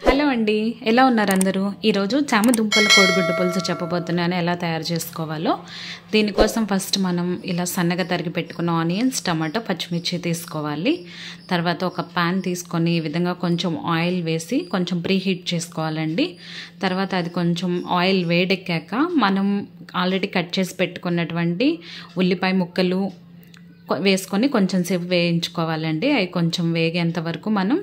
Hello అండి, ఎలా ఉన్నారు అందరూ? ఈరోజు చామదుంపల కోడిగుడ్డు పులుసు చెప్పబోతున్నాను ఎలా తయారు చేసుకోవాలో. దీనికోసం ఫస్ట్ మనం ఇలా సన్నగా తరిగి పెట్టుకున్న ఆనియన్స్, టమాటో, పచ్చిమిర్చి తీసుకోవాలి. తర్వాత ఒక పాన్ తీసుకొని ఈ విధంగా కొంచెం ఆయిల్ వేసి కొంచెం ప్రీ హీట్ చేసుకోవాలండి. తర్వాత అది కొంచెం ఆయిల్ వేడెక్కాక మనం ఆల్రెడీ కట్ చేసి పెట్టుకున్నటువంటి ఉల్లిపాయ ముక్కలు వేసుకొని కొంచెం సేపు వేయించుకోవాలండి. అవి కొంచెం వేగేంత వరకు మనం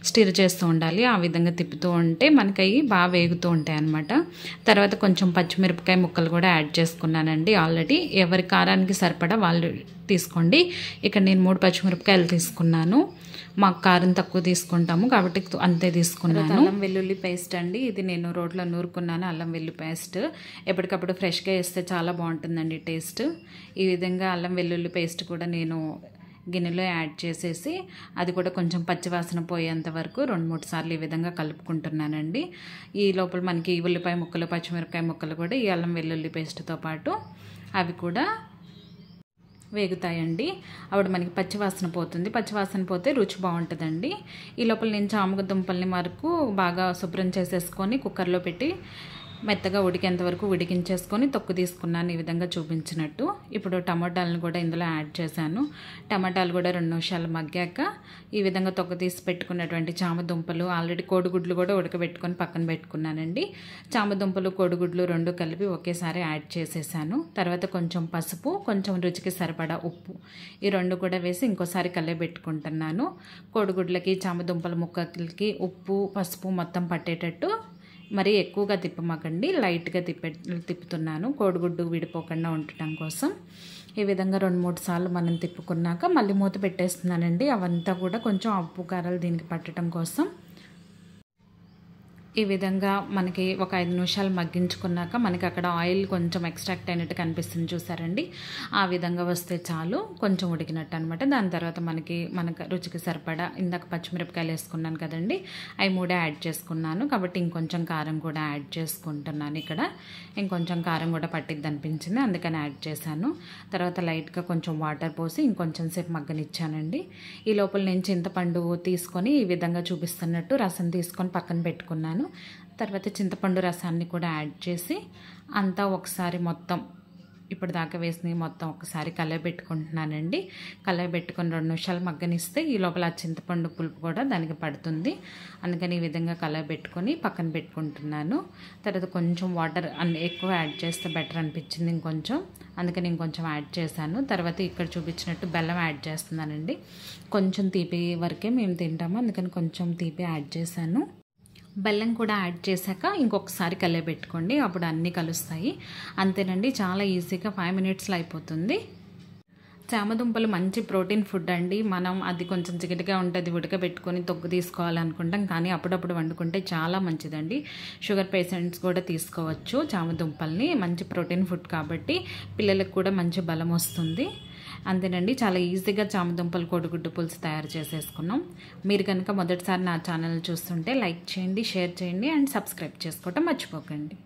స్టిర్ చేస్తూ ఉండాలి. ఆ విధంగా తిప్పుతూ ఉంటే మనకి అవి బాగా వేగుతూ ఉంటాయి అన్నమాట. తర్వాత కొంచెం పచ్చిమిరపకాయ ముక్కలు కూడా యాడ్ చేసుకున్నానండి. ఆల్రెడీ ఎవరి కారానికి సరిపడా వాళ్ళు తీసుకోండి. ఇక్కడ నేను 3 పచ్చిమిరపకాయలు తీసుకున్నాను. మాకు కారం తక్కువ తీసుకుంటాము కాబట్టి అంతే తీసుకున్నాను. అల్లం వెల్లుల్లి పేస్ట్ అండి, ఇది నేను రోట్లో నూరుకున్నాను. అల్లం వెల్లుల్లి పేస్ట్ ఎప్పటికప్పుడు ఫ్రెష్గా వేస్తే చాలా బాగుంటుందండి టేస్ట్. ఈ విధంగా అల్లం వెల్లుల్లి పేస్ట్ కూడా నేను గిన్నెలో యాడ్ చేసేసి అది కూడా కొంచెం పచ్చివాసన పోయేంత వరకు 2-3 సార్లు ఈ విధంగా కలుపుకుంటున్నానండి. ఈ లోపల మనకి ఉల్లిపాయ ముక్కలు, పచ్చిమిరపకాయ ముక్కలు కూడా ఈ అల్లం వెల్లుల్లి పేస్ట్తో పాటు అవి కూడా వేగుతాయండి. అప్పుడు మనకి పచ్చివాసన పోతుంది. పచ్చివాసన పోతే రుచి బాగుంటుందండి. ఈ లోపల నేను చామదుంపల్ని వరకు బాగా శుభ్రం చేసేసుకొని కుక్కర్లో పెట్టి మెత్తగా ఉడికేంత వరకు ఉడికించేసుకొని తొక్కు తీసుకున్నాను, ఈ విధంగా చూపించినట్టు. ఇప్పుడు టమాటాలను కూడా ఇందులో యాడ్ చేశాను. టమాటాలు కూడా 2 నిమిషాలు మగ్గాక ఈ విధంగా తొక్కు తీసి పెట్టుకున్నటువంటి చామదుంపలు, ఆల్రెడీ కోడిగుడ్లు కూడా ఉడకబెట్టుకొని పక్కన పెట్టుకున్నానండి. చామదుంపలు, కోడిగుడ్లు 2 కలిపి ఒకేసారి యాడ్ చేసేసాను. తర్వాత కొంచెం పసుపు, కొంచెం రుచికి సరిపడా ఉప్పు, ఈ 2 కూడా వేసి ఇంకోసారి కలయబెట్టుకుంటున్నాను. కోడిగుడ్లకి, చామదుంపల ముక్కలకి ఉప్పు, పసుపు మొత్తం పట్టేటట్టు మరీ ఎక్కువగా తిప్పమాకండి, లైట్గా తిప్పుతున్నాను కోడిగుడ్డు విడిపోకుండా ఉండటం కోసం. ఈ విధంగా 2-3 సార్లు మనం తిప్పుకున్నాక మళ్ళీ మూత పెట్టేస్తున్నానండి. అవంతా కూడా కొంచెం ఉప్పు కారాలు దీనికి పట్టడం కోసం. ఈ విధంగా మనకి ఒక 5 నిమిషాలు మగ్గించుకున్నాక మనకి అక్కడ ఆయిల్ కొంచెం ఎక్స్ట్రాక్ట్ అయినట్టు కనిపిస్తుంది, చూసారండి. ఆ విధంగా వస్తే చాలు, కొంచెం ఉడికినట్టు అనమాట. దాని తర్వాత మనకు రుచికి సరిపడా ఇందాక పచ్చిమిరపకాయలు వేసుకున్నాను కదండి, అవి 3 యాడ్ చేసుకున్నాను కాబట్టి ఇంకొంచెం కారం కూడా యాడ్ చేసుకుంటున్నాను. ఇక్కడ ఇంకొంచెం కారం కూడా పట్టిద్ది అనిపించింది, అందుకని యాడ్ చేశాను. తర్వాత లైట్గా కొంచెం వాటర్ పోసి ఇంకొంచెం సేపు మగ్గనిచ్చానండి. ఈ లోపల నేను చింతపండు తీసుకొని ఈ విధంగా చూపిస్తున్నట్టు రసం తీసుకొని పక్కన పెట్టుకున్నాను. తర్వాత చింతపండు రసాన్ని కూడా యాడ్ చేసి అంతా ఒకసారి మొత్తం ఇప్పటిదాకా వేసి మొత్తం ఒకసారి కలయబెట్టుకుంటున్నానండి. కలయబెట్టుకొని 2 నిమిషాలు మగ్గనిస్తే ఈ లోపల ఆ చింతపండు పులుపు కూడా దానికి పడుతుంది. అందుకని ఈ విధంగా కలయబెట్టుకొని పక్కన పెట్టుకుంటున్నాను. తర్వాత కొంచెం వాటర్ ఎక్కువ యాడ్ చేస్తే బెటర్ అనిపించింది ఇంకొంచెం, అందుకని ఇంకొంచెం యాడ్ చేశాను. తర్వాత ఇక్కడ చూపించినట్టు బెల్లం యాడ్ చేస్తున్నానండి. కొంచెం తీపి వరకే మేము తింటాము, అందుకని కొంచెం తీపి యాడ్ చేశాను. బెల్లం కూడా యాడ్ చేశాక ఇంకొకసారి కలయబెట్టుకోండి, అప్పుడు అన్నీ కలుస్తాయి. అంతేనండి, చాలా ఈజీగా 5 మినిట్స్లో అయిపోతుంది. చామదుంపలు మంచి ప్రోటీన్ ఫుడ్ అండి. మనం అది కొంచెం చిగటిగా ఉంటుంది, ఉడకబెట్టుకొని తొక్కు తీసుకోవాలనుకుంటాం, కానీ అప్పుడప్పుడు వండుకుంటే చాలా మంచిదండి. షుగర్ పేషెంట్స్ కూడా తీసుకోవచ్చు చామదుంపల్ని. మంచి ప్రోటీన్ ఫుడ్ కాబట్టి పిల్లలకు కూడా మంచి బలం వస్తుంది. అంతేనండి, చాలా ఈజీగా చామదుంపల కోడిగుడ్డు పులుసు తయారు చేసేసుకున్నాం. మీరు కనుక మొదటిసారి నా ఛానల్ చూస్తుంటే లైక్ చేయండి, షేర్ చేయండి అండ్ సబ్స్క్రైబ్ చేసుకోవటం మర్చిపోకండి.